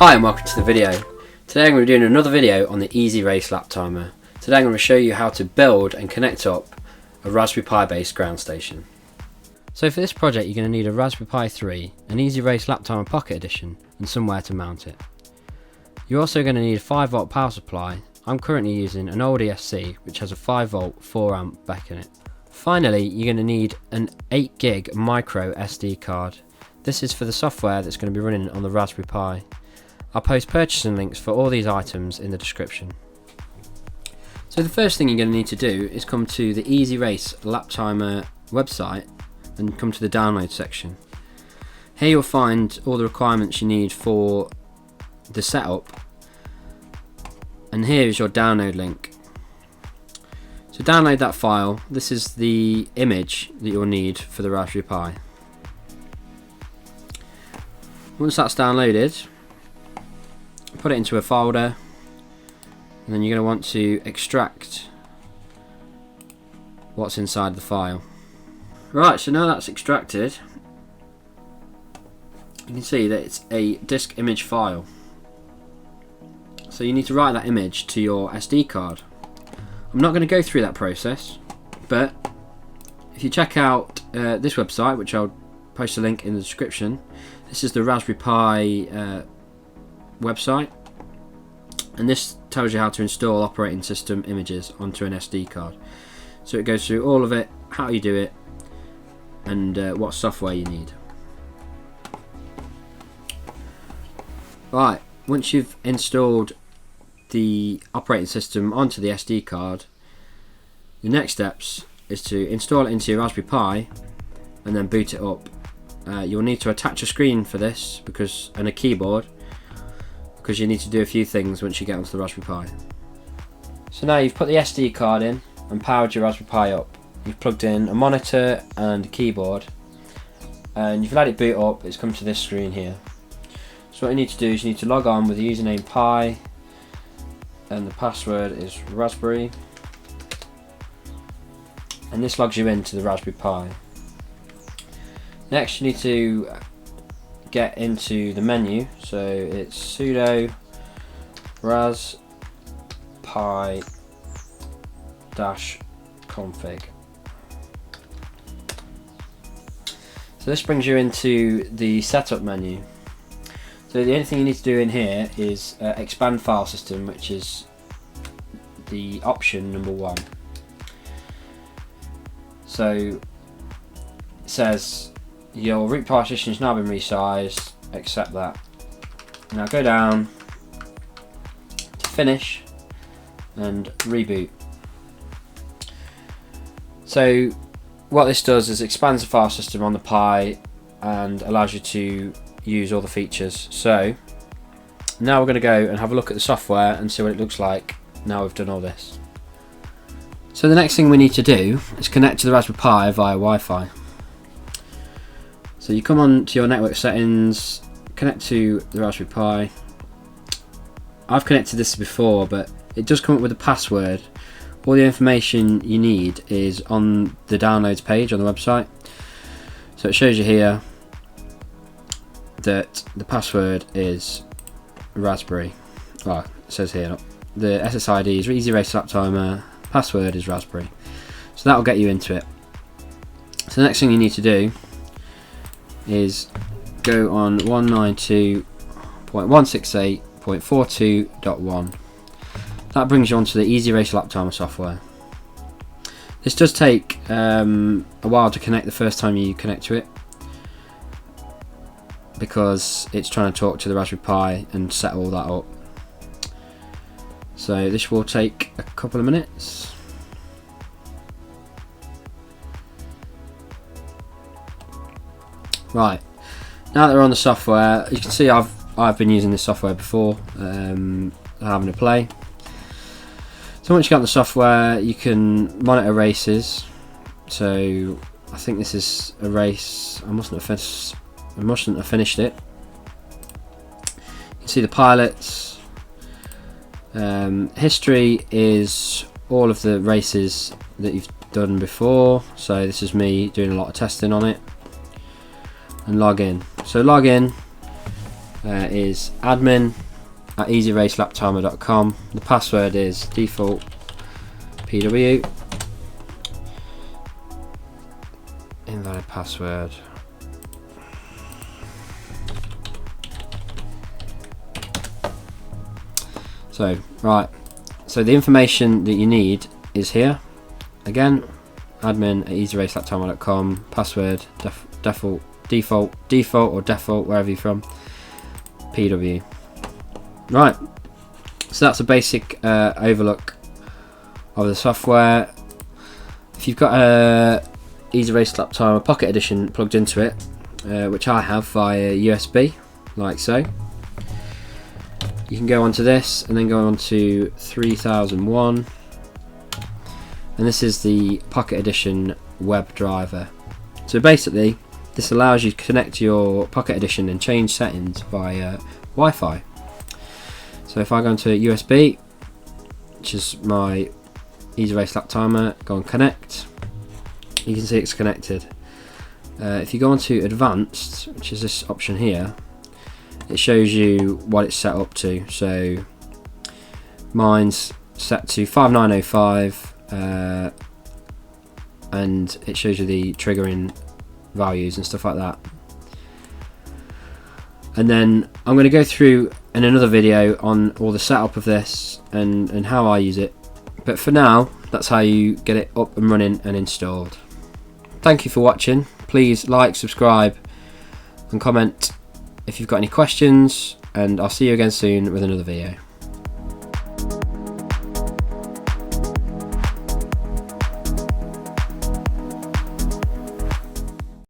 Hi and welcome to the video. Today I'm going to be doing another video on the EasyRaceLapTimer. Today I'm going to show you how to build and connect up a Raspberry Pi based ground station. So for this project you're going to need a Raspberry Pi 3, an EasyRaceLapTimer Pocket Edition and somewhere to mount it. You're also going to need a 5V power supply. I'm currently using an old ESC which has a 5V 4A back in it. Finally you're going to need an 8GB micro SD card. This is for the software that's going to be running on the Raspberry Pi. I'll post purchasing links for all these items in the description. So the first thing you're going to need to do is come to the EasyRaceLapTimer website and come to the download section. Here you'll find all the requirements you need for the setup, and here is your download link. So download that file. This is the image that you'll need for the Raspberry Pi. Once that's downloaded, put it into a folder, and then you're going to want to extract what's inside the file. Right, so now that's extracted, you can see that it's a disk image file. So you need to write that image to your SD card. I'm not going to go through that process, but if you check out this website, which I'll post a link in the description, this is the Raspberry Pi website, and this tells you how to install operating system images onto an SD card. So it goes through all of it, how you do it, and what software you need. Right, once you've installed the operating system onto the SD card, the next steps is to install it into your Raspberry Pi and then boot it up. You'll need to attach a screen for this and a keyboard, because you need to do a few things once you get onto the Raspberry Pi. So now you've put the SD card in and powered your Raspberry Pi up. You've plugged in a monitor and a keyboard, and you've let it boot up. It's come to this screen here. So what you need to do is you need to log on with the username Pi, and the password is Raspberry, and this logs you into the Raspberry Pi. Next you need to get into the menu, so it's sudo ras pi -config. So this brings you into the setup menu. So the only thing you need to do in here is expand file system, which is the option number 1. So it says your root partition has now been resized, accept that. Now go down to finish and reboot. So what this does is expands the file system on the Pi and allows you to use all the features. So now we're going to go and have a look at the software and see what it looks like now we've done all this. So the next thing we need to do is connect to the Raspberry Pi via Wi-Fi. So you come on to your network settings, connect to the Raspberry Pi. I've connected this before, but it does come up with a password. All the information you need is on the downloads page on the website. So it shows you here that the password is Raspberry. Well, it says here, the SSID is EasyRaceLapTimer, password is Raspberry. So that will get you into it. So the next thing you need to do is go on 192.168.42.1. That brings you onto the EasyRaceLapTimer software. This does take a while to connect the first time you connect to it, because it's trying to talk to the Raspberry Pi and set all that up. So this will take a couple of minutes. Right, now that we're on the software, you can see I've been using this software before, having a play. So once you get on the software, you can monitor races. So I think this is a race. I mustn't have finished it. You can see the pilots. History is all of the races that you've done before. So this is me doing a lot of testing on it. And log in. So log in, is admin@EasyRaceLapTimer.com. The password is defaultpw. Invalid password. So so the information that you need is here. Again, admin@EasyRaceLapTimer.com. Password default, wherever you're from, PW. Right, so that's a basic overlook of the software. If you've got a EasyRaceLapTimer Pocket Edition plugged into it, which I have via USB, like so, you can go onto this and then go on to 3001, and this is the PocketEdition WebDriver. So basically this allows you to connect your PocketEdition and change settings via Wi-Fi. So if I go into USB, which is my EasyRaceLapTimer, go on connect, you can see it's connected. If you go on to advanced, which is this option here, it shows you what it's set up to. So mine's set to 5905, and it shows you the triggering values and stuff like that. And then I'm going to go through in another video on all the setup of this and how I use it, but for now that's how you get it up and running and installed. Thank you for watching. Please like, subscribe and comment if you've got any questions, and I'll see you again soon with another video.